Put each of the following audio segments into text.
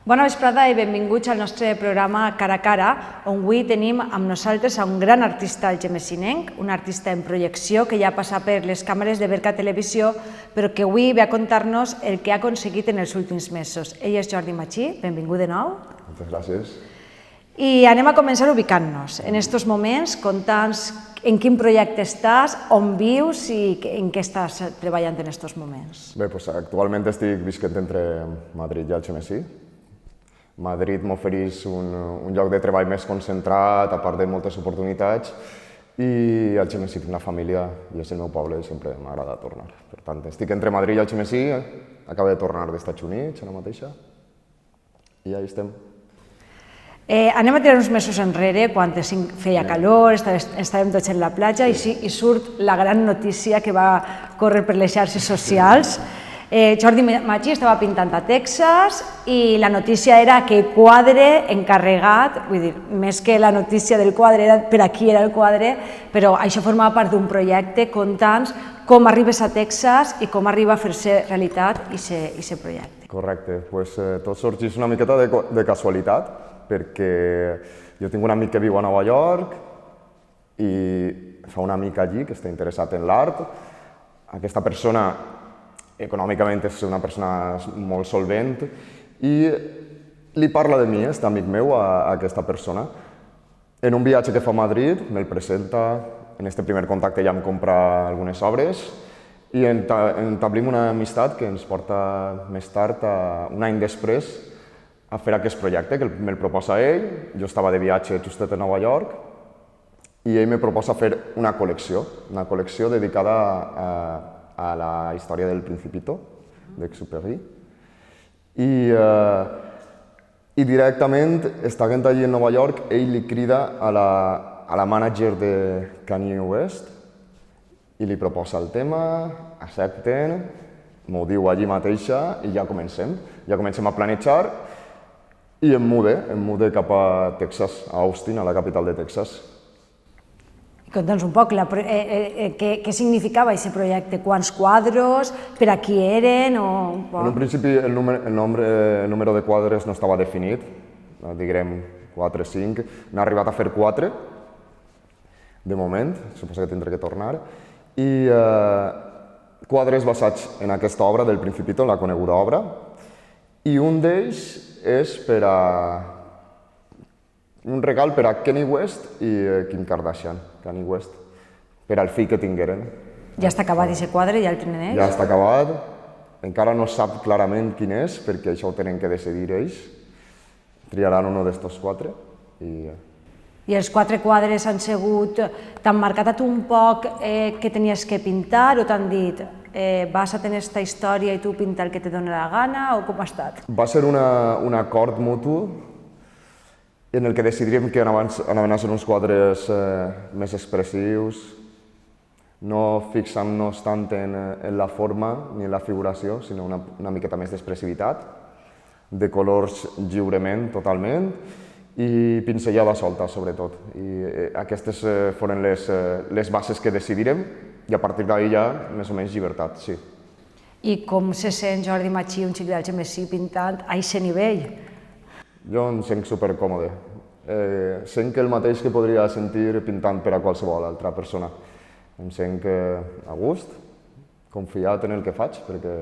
Bona vesprada i benvinguts al nostre programa Cara a Cara, on avui tenim amb nosaltres a un gran artista algemessinenc, un artista en projecció que ja passa per les càmeres de Berca Televisió, però que avui ve a contar-nos el que ha aconseguit en els últims mesos. Ell és Jordi Machí, benvingut de nou. Moltes gràcies. I anem a començar ubicant-nos. En aquests moments, conta'ns en quin projecte estàs, on vius i en què estàs treballant en aquests moments. Bé, actualment estic visquent entre Madrid i Algemesí. Madrid m'ofereix un lloc de treball més concentrat, a part de moltes oportunitats, i Algemesí tinc una família i és el meu poble i sempre m'agrada tornar. Per tant, estic entre Madrid i Algemesí, acabo de tornar dels Estats Units, ara mateixa, i allà estem. Anem a tirar uns mesos enrere, quan feia calor, estàvem tots en la platja i surt la gran notícia que va córrer per les xarxes socials. Jordi Machí estava pintant a Texas i la notícia era que el quadre encarregat, vull dir, més que la notícia del quadre era per a qui era el quadre, però això formava part d'un projecte. Conta'ns com arribes a Texas i com arriba a fer-se realitat aquest projecte. Correcte, tot sorgeix una miqueta de casualitat, perquè jo tinc un amic que viu a Nova York i fa una mica allí que està interessat en l'art. Aquesta persona econòmicament és una persona molt solvent i li parla de mi, aquest amic meu, a aquesta persona. En un viatge que fa a Madrid, me'l presenta, en aquest primer contacte ja em compra algunes obres i entablim una amistat que ens porta més tard, un any després, a fer aquest projecte, que me'l proposa ell. Jo estava de viatge justet a Nova York i ell me proposa fer una col·lecció dedicada a la història del Principito, d'Exupéry. I directament, estant allí a Nova York, ell li crida a la mànager de Kanye West i li proposa el tema, accepten, m'ho diu allí mateixa i ja comencem. Ja comencem a planejar i em mude cap a Texas, a Austin, a la capital de Texas. Conta'ns un poc què significava aquest projecte, quants quadres, per a qui eren o... En un principi el número de quadres no estava definit, diguem 4 o 5, n'ha arribat a fer 4, de moment, suposo que tindré que tornar, i quadres basats en aquesta obra del Principito, en la coneguda obra, i un d'ells és un regal per a Kanye West i Kim Kardashian, Kanye West, per al fill que tingueren. Ja està acabat aquest quadre, ja el tenen ells? Ja està acabat, encara no sap clarament quin és, perquè això ho tenen que decidir ells. Triaran un d'estos 4. I els 4 quadres han sigut... T'han marcat a tu un poc què tenies que pintar o t'han dit vas a tenir aquesta història i tu pinta el que te dona la gana o com ha estat? Va ser un acord mutu en el que decidiríem que anaven a ser uns quadres més expressius, no fixant-nos tant en la forma ni en la figuració, sinó una miqueta més d'expressivitat, de colors lliurement, totalment, i pinzellada solta, sobretot. I aquestes foren les bases que decidirem i a partir d'ahir ja, més o menys, llibertat, sí. I com se sent Jordi Machí, un xic d'Algemesí, pintant a aquest nivell? Jo em sent supercòmode. Sent el mateix que podria sentir pintant per a qualsevol altra persona. Em sent a gust, confiat en el que faig, perquè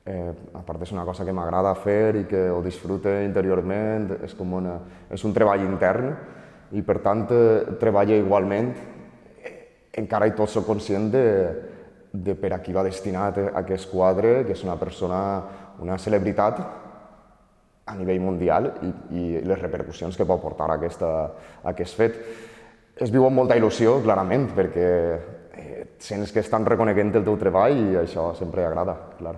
a part és una cosa que m'agrada fer i que ho disfrute interiorment, és un treball intern i per tant treballo igualment, encara i tot soc conscient de per a qui va destinat aquest quadre, que és una persona, una celebritat a nivell mundial i les repercussions que pot portar aquest fet. Es viu amb molta il·lusió, clarament, perquè sents que estan reconeguent el teu treball i això sempre agrada, clar.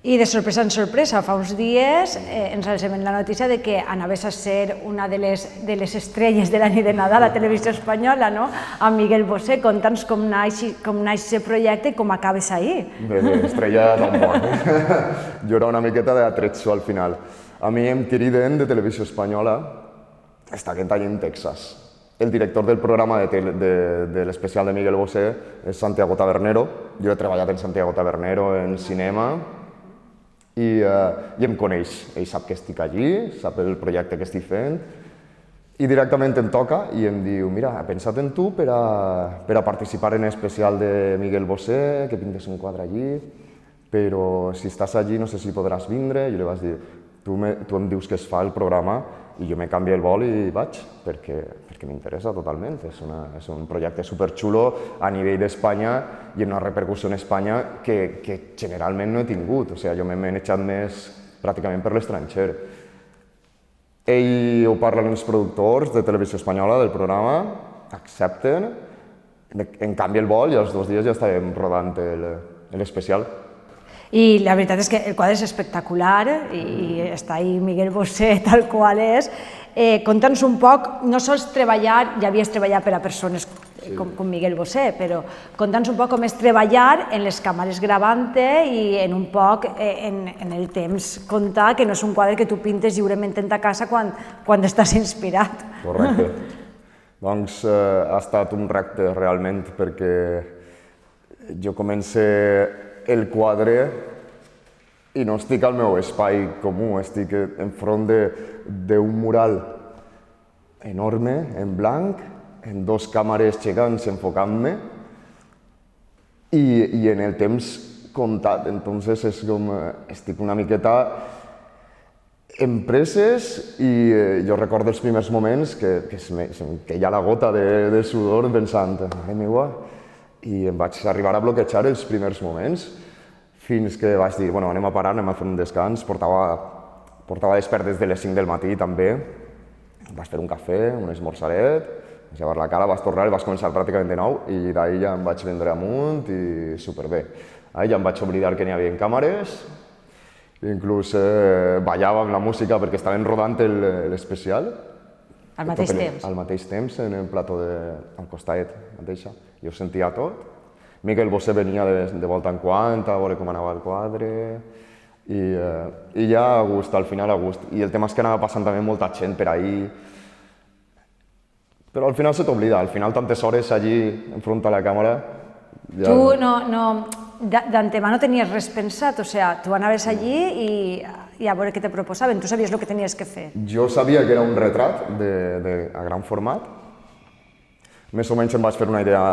I de sorpresa en sorpresa, fa uns dies ens recebem la notícia de que anaves a ser una de les estrelles de la nit de Nadal a la televisió espanyola, no? Amb Miguel Bosé. Conta'ns com naix aquest projecte i com acabes ahir. Bé, estrella d'on bon. Jo era una miqueta d'atretzo al final. A mi em criden de televisió espanyola, està aquest any en Texas. El director del programa de l'especial de Miguel Bosé és Santiago Tabernero. Jo he treballat en Santiago Tabernero en cinema i em coneix. Ell sap que estic allí, sap el projecte que estic fent, i directament em toca i em diu, mira, he pensat en tu per a participar en l'especial de Miguel Bosé, que pintes un quadre allí, però si estàs allí no sé si podràs vindre. Jo li vaig dir, tu em dius que es fa el programa i jo me canvio el vol i vaig, perquè m'interessa totalment. És un projecte superxulo a nivell d'Espanya i amb una repercussió en Espanya que generalment no he tingut. O sigui, jo m'he manejat més pràcticament per l'estranger. Ell ho parla amb els productors de Televisió Espanyola del programa, accepten, em canvia el vol i als 2 dies ja estàvem rodant l'especial. I la veritat és que el quadre és espectacular i està ahí Miguel Bosé tal qual és. Conta'ns un poc, no sols treballar, ja havies treballat per a persones com Miguel Bosé, però conta'ns un poc com és treballar en les càmeres gravant-te i en un poc en el temps comptar que no és un quadre que tu pintes lliurement en ta casa quan estàs inspirat. Correcte. Doncs ha estat un repte realment perquè jo començo el quadre i no estic al meu espai comú, estic enfront d'un mural enorme, en blanc, amb 2 càmeres gegants enfocant-me i en el temps comptat. Entonces és com, estic una miqueta en presses i jo recordo els primers moments que hi ha la gota de sudor pensant, mare meva, i em vaig arribar a bloquejar els primers moments fins que vaig dir, bueno, anem a parar, anem a fer un descans. Portava despert des de les 5 del matí també, vaig fer un cafè, un esmorzaret, vaig llevar la cara, vaig tornar i vaig començar pràcticament de nou i d'ahir ja em vaig vendre amunt i superbé. Ahir ja em vaig oblidar que n'hi havia càmeres, inclús ballava amb la música perquè estaven rodant l'especial. Al mateix temps? Al mateix temps, en el plató al costat mateixa. Jo sentia tot. Miguel Bosé venia de volta en quant a veure com anava el quadre i ja a gust, al final a gust. I el tema és que anava passant també molta gent per ahí. Però al final se t'oblida, al final tantes hores allí enfront a la càmera... Tu d'antemà no tenies res pensat, o sigui, tu anaves allí i a veure què te proposaven, tu sabies el que tenies que fer. Jo sabia que era un retrat a gran format. Més o menys em vaig fer una idea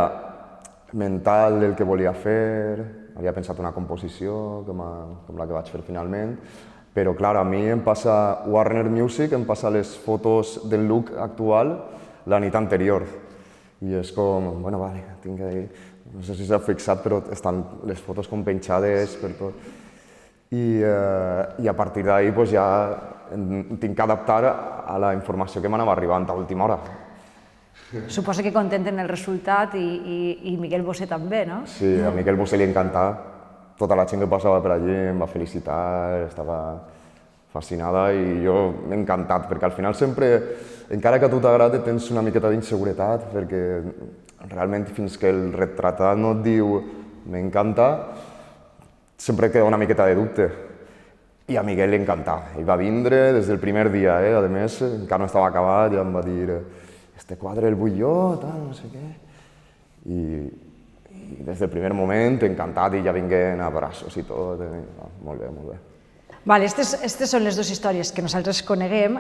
mental del que volia fer, havia pensat una composició com la que vaig fer finalment, però clar, a mi em passa Warner Music, em passa les fotos del look actual la nit anterior. I és com, bueno, vale, tinc que dir, no sé si s'ha fixat, però estan les fotos com penjades per tot. I a partir d'ahir ja em tinc que adaptar a la informació que m'anava arribant a última hora. Suposo que content en el resultat i Miguel Bosé també, no? Sí, a Miguel Bosé li encantava. Tota la gent que passava per allí em va felicitar, estava fascinada i jo m'he encantat, perquè al final sempre, encara que a tu t'agrada, tens una miqueta d'inseguretat, perquè realment fins que el retratat no et diu m'encanta, sempre queda una miqueta de dubte. I a Miguel li encantava. Ell va vindre des del primer dia, a més, encara no estava acabat, ja em va dir este quadre el vull jo, tal, no sé què. I des del primer moment, encantat, i ja vinguent a braços i tot. Molt bé, molt bé. Vale, aquestes són les dues històries que nosaltres coneguem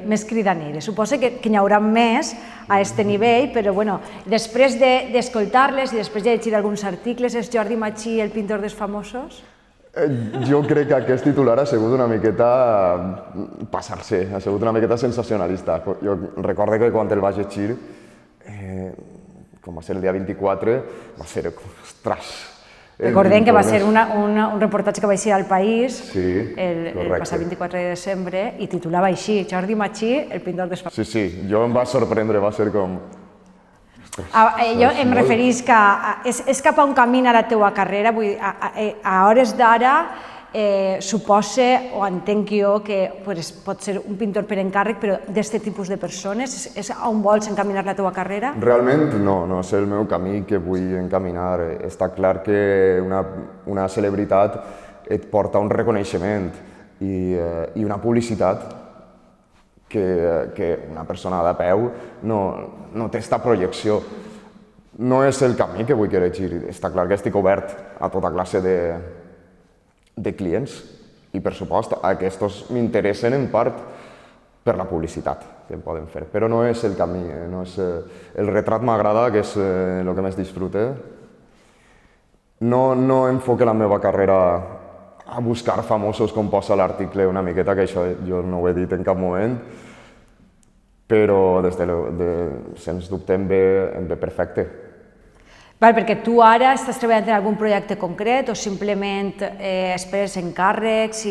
més cridaneres. Suposo que n'hi haurà més a aquest nivell, però bueno, després d'escoltar-les i després de llegir alguns articles, és Jordi Machí el pintor dels famosos? Jo crec que aquest titular ha sigut una miqueta passar-se, ha sigut una miqueta sensacionalista. Jo recordo que quan el vaig llegir, com va ser el dia 24, va ser, ostres... Recordem que va ser un reportatge que va eixir al País el passat 24 de desembre i titulava així, Jordi Machí, el pintor dels famosos. Sí, jo em va sorprendre, va ser com... Jo em referís que és cap a on camina la teua carrera, vull dir, a hores d'ara suposa, o entenc jo, que pot ser un pintor per encàrrec, però d'aquest tipus de persones, és on vols encaminar la teua carrera? Realment no és el meu camí que vull encaminar. Està clar que una celebritat et porta un reconeixement i una publicitat que una persona de peu no té aquesta projecció. No és el camí que vull elegir. Està clar que estic obert a tota classe de clients I per supost, aquests m'interessen en part per la publicitat que em poden fer, però no és el camí, no és, el retrat m'agrada, que és el que més disfrute. No enfoque la meva carrera a buscar famosos com posa l'article una miqueta, que això jo no ho he dit en cap moment, però sens dubte em ve perfecte. Val, perquè tu ara estàs treballant en algun projecte concret o simplement esperes encàrrecs?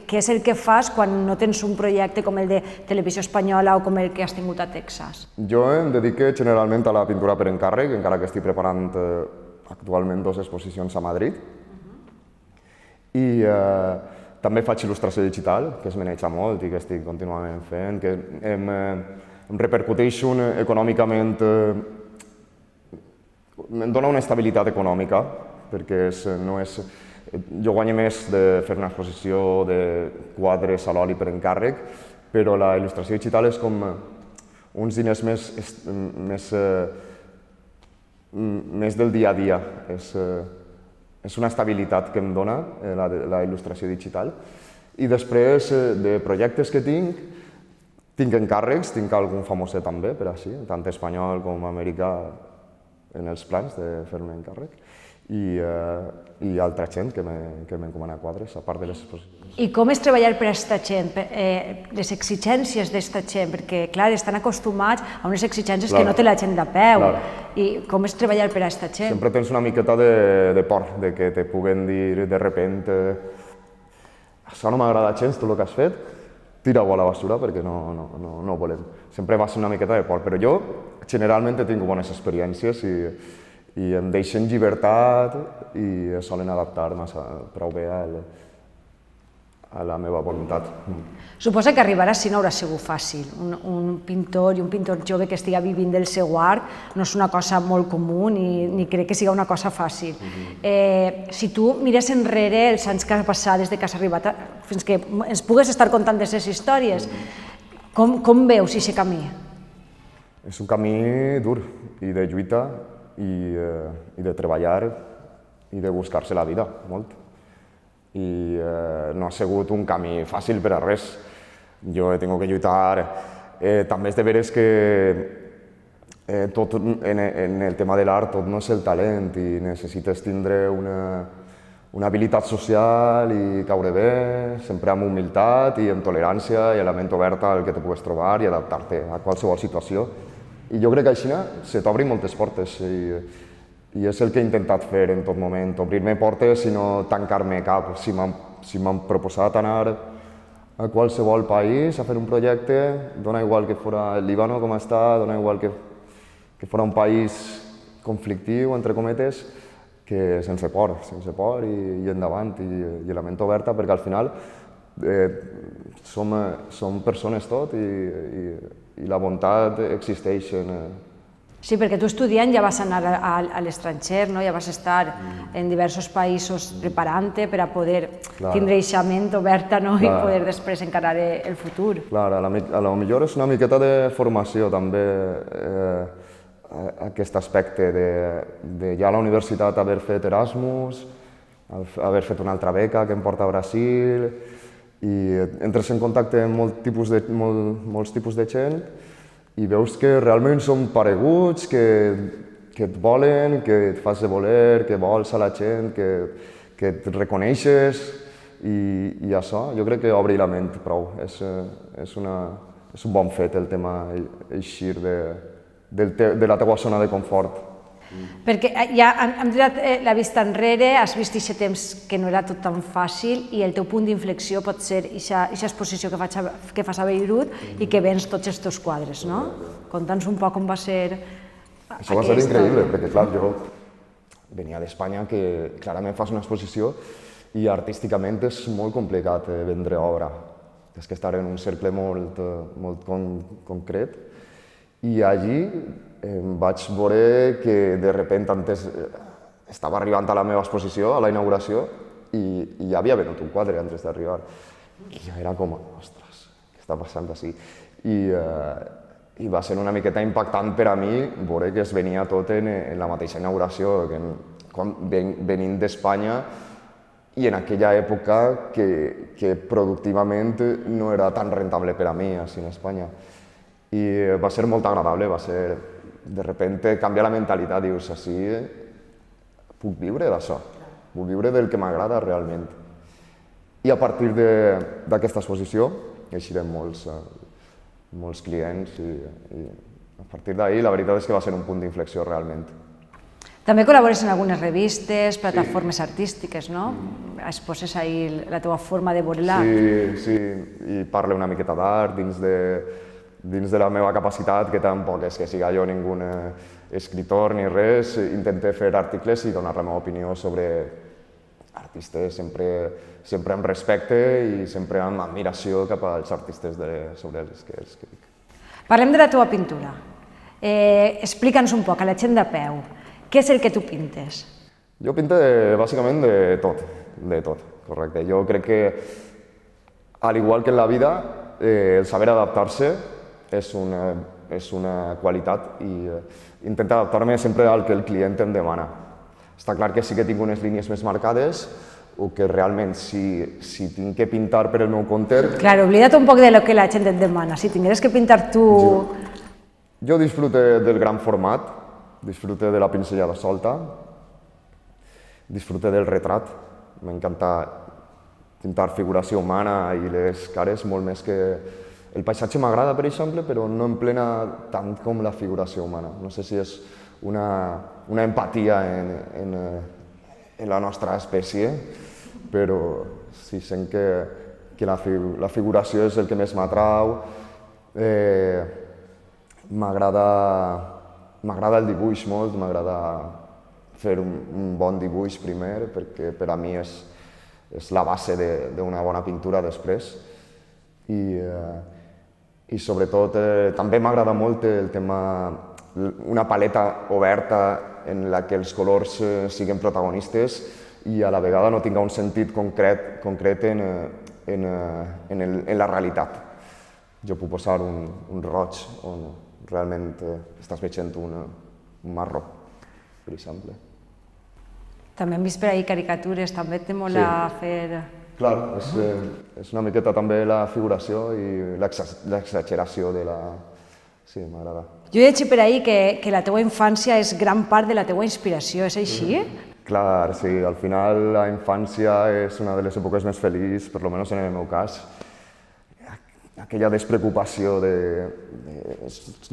Què és el que fas quan no tens un projecte com el de Televisió Espanyola o com el que has tingut a Texas? Jo em dedique generalment a la pintura per encàrrec, encara que estic preparant actualment 2 exposicions a Madrid. I també faig il·lustració digital, que es maneja molt i que estic contínuament fent, que em repercuteixo econòmicament, em dona una estabilitat econòmica, perquè jo guanyo més de fer una exposició de quadres a l'oli per encàrrec, però la il·lustració digital és com uns diners més del dia a dia. És una estabilitat que em dona la il·lustració digital. I després de projectes que tinc encàrrecs, tinc algun famoset també, per així, tant espanyol com americà, en els plans de fer-me encàrrec, i altra gent que m'encomana quadres, a part de les exposicions. I com és treballar per aquesta gent, les exigències d'aquesta gent? Perquè, clar, estan acostumats a unes exigències que no té la gent de peu. I com és treballar per aquesta gent? Sempre tens una miqueta de por, de que te puguen dir de repente això no m'agrada gens, tot el que has fet, tira-ho a la basura perquè no volem. Sempre va ser una miqueta de por, però jo generalment he tingut bones experiències i em deixen llibertat i solen adaptar-me prou bé a la meva voluntat. Suposa que arribar així no haurà sigut fàcil. Un pintor i un pintor jove que estigui vivint del seu art no és una cosa molt comú ni crec que sigui una cosa fàcil. Si tu mires enrere els anys que has passat des que has arribat fins que ens pugues estar contant aquestes històries, com veus aquest camí? És un camí dur i de lluita i de treballar i de buscar-se la vida, molt. I no ha sigut un camí fàcil per a res. Jo he tingut que lluitar. També és de veres que en el tema de l'art tot no és el talent i necessites tindre una habilitat social i caure bé, sempre amb humilitat i amb tolerància i amb la ment oberta al que te pugues trobar i adaptar-te a qualsevol situació. I jo crec que així se t'obrin moltes portes i és el que he intentat fer en tot moment, obrir-me portes i no tancar-me cap. Si m'han proposat anar a qualsevol país a fer un projecte, dona igual que fora el Líbano com està, dona igual que fora un país conflictiu, entre cometes, que sense por i endavant i la ment oberta, perquè al final som persones tot i la bondat existeix. Sí, perquè tu estudiant ja vas anar a l'estranger, ja vas estar en diversos països preparant-te per a poder tindre aquesta ment oberta i poder després encarar el futur. Clar, a lo millor és una miqueta de formació també aquest aspecte de ja a la universitat haver fet Erasmus, haver fet una altra beca que em porta a Brasil, i entres en contacte amb molts tipus de gent i veus que realment són pareguts, que et volen, que et fas de voler, que vols a la gent, que et reconeixes i això jo crec que obri la ment prou. És un bon fet el tema eixir de la teva zona de confort. Perquè ja hem tirat la vista enrere, has vist aquest temps que no era tot tan fàcil i el teu punt d'inflexió pot ser aquesta exposició que fas a Beirut i que vens tots els teus quadres, no? Conta'ns un poc com va ser aquesta... Això va ser increïble, perquè clar, jo venia d'Espanya, que clarament fas una exposició i artísticament és molt complicat vendre obra. Tens que estar en un cercle molt concret i allí vaig veure que de sobte estava arribant a la meva exposició, a la inauguració, i ja havia venut un quadre abans d'arribar. I jo era com, ostres, què està passant així? I va ser una miqueta impactant per a mi veure que es venia tot en la mateixa inauguració, venint d'Espanya i en aquella època que productivament no era tan rentable per a mi, així en Espanya. I va ser molt agradable, va ser, de repente, canviar la mentalitat, dius, així puc viure d'això, puc viure del que m'agrada realment. I a partir d'aquesta exposició eixirem molts clients i a partir d'ahir la veritat és que va ser un punt d'inflexió realment. També col·labores en algunes revistes, plataformes artístiques, no? Exposes ahir la teva forma de veure l'art. Sí, i parlo una miqueta d'art dins de la meva capacitat, que tampoc és que siga jo ningú escritor ni res. Intenté fer articles i donar la meva opinió sobre artistes, sempre amb respecte i sempre amb admiració cap als artistes sobre els que escric. Parlem de la teva pintura. Explica'ns un poc a la gent de peu. Què és el que tu pintes? Jo pinto bàsicament de tot, correcte. Jo crec que, al igual que en la vida, el saber adaptar-se és una qualitat i intento adaptar-me sempre al que el client em demana. Està clar que sí que tinc unes línies més marcades o que realment si tinc que pintar per el meu compte... Clar, oblida't un poc de lo que la gent et demana. Si tingueres que pintar tu... Jo disfruto del gran format, disfruto de la pinzellada solta, disfruto del retrat. M'encanta pintar figuració humana i les cares molt més que... El paisatge m'agrada, per exemple, però no em plena tant com la figuració humana. No sé si és una empatia en la nostra espècie, però sí, sent que la figuració és el que més m'atrau. M'agrada el dibuix molt, m'agrada fer un bon dibuix primer, perquè per a mi és la base d'una bona pintura després. I sobretot també m'agrada molt el tema, una paleta oberta en la que els colors siguin protagonistes i a la vegada no tinga un sentit concret en la realitat. Jo puc posar un roig on realment estàs veient un marró, per exemple. També hem vist per ahir caricatures, també et té molt a fer... Clar, és una miqueta també la figuració i l'exageració de la... Sí, m'agrada. Jo he llegit per ahir que la teua infància és gran part de la teua inspiració, és així? Clar, sí, al final la infància és una de les èpoques més feliços, per almenys en el meu cas. Aquella despreocupació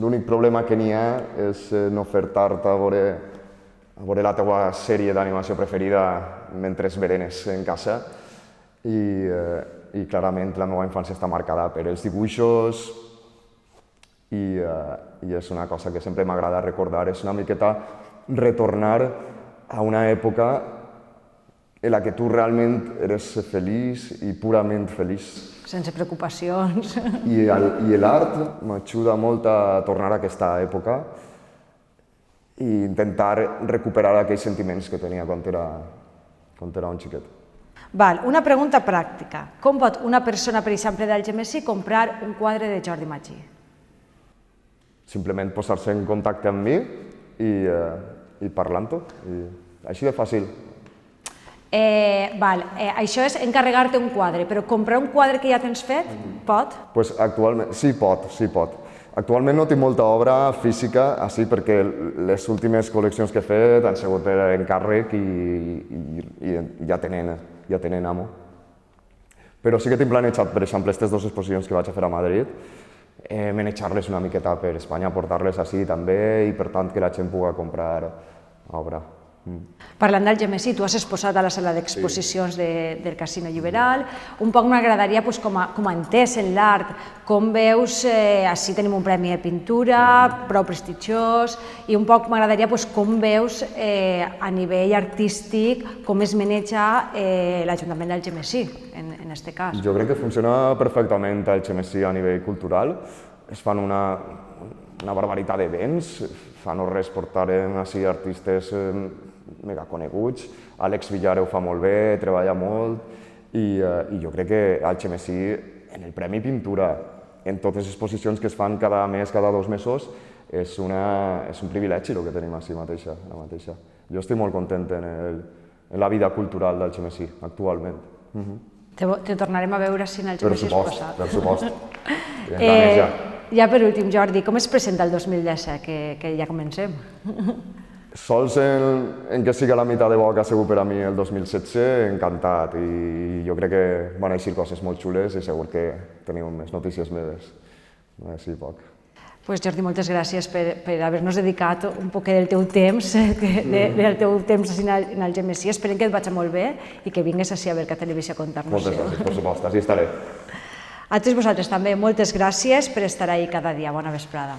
l'únic problema que n'hi ha és no fer tard a veure la teua sèrie d'animació preferida mentre berenes en casa. I clarament la meva infància està marcada per els dibuixos i és una cosa que sempre m'agrada recordar, és una miqueta retornar a una època en la que tu realment eres feliç i purament feliç. Sense preocupacions. I l'art m'ajuda molt a tornar a aquesta època i intentar recuperar aquells sentiments que tenia quan era un xiquet. Val, una pregunta pràctica. Com pot una persona, per exemple, d'Algemesí comprar un quadre de Jordi Magí? Simplement posar-se en contacte amb mi i parlant-ho. Així de fàcil. Això és encarregar-te un quadre, però comprar un quadre que ja tens fet, pot? Actualment, sí pot. Actualment no tinc molta obra física, així perquè les últimes col·leccions que he fet han sigut per encàrrec i ja tenen amo. Però sí que tinc planejat, per exemple, aquestes dues exposicions que vaig a fer a Madrid, manejar-les una miqueta per Espanya, portar-les així també i per tant que la gent pugui comprar obra. Parlant d'Algemesí, tu has exposat a la sala d'exposicions del Casino Lliberal. Un poc m'agradaria, com a entès en l'art, com veus, així tenim un premi de pintura, prou prestigiós, i un poc m'agradaria com veus a nivell artístic com es maneja l'Ajuntament d'Algemesí, en aquest cas. Jo crec que funciona perfectament a Algemesí a nivell cultural. Es fan una barbaritat d'events, fa no res portarem així artistes mega coneguts. Àlex Villar ho fa molt bé, treballa molt i jo crec que Algemesí, en el Premi Pintura, en totes les exposicions que es fan cada mes, cada 2 mesos, és un privilegi el que tenim així mateixa. Jo estic molt content en la vida cultural d'Algemesí, actualment. Te tornarem a veure si en Algemesí és posat. Per supost. Ja. Ja per últim, Jordi, com es presenta el 2017, que ja comencem? Sols en que siga la meitat de bo que ha sigut per a mi el 2017, encantat, i jo crec que van eixir coses molt xules i segur que teniu més notícies meves. Sí, poc. Pues Jordi, moltes gràcies per haver-nos dedicat un poc del teu temps, en Algemesí. Esperem que et vagi molt bé i que vingues així a Berca Televisió a contar-nos. Moltes gràcies, per supost, així estaré. A tots vosaltres també, moltes gràcies per estar ahí cada dia. Bona vesprada.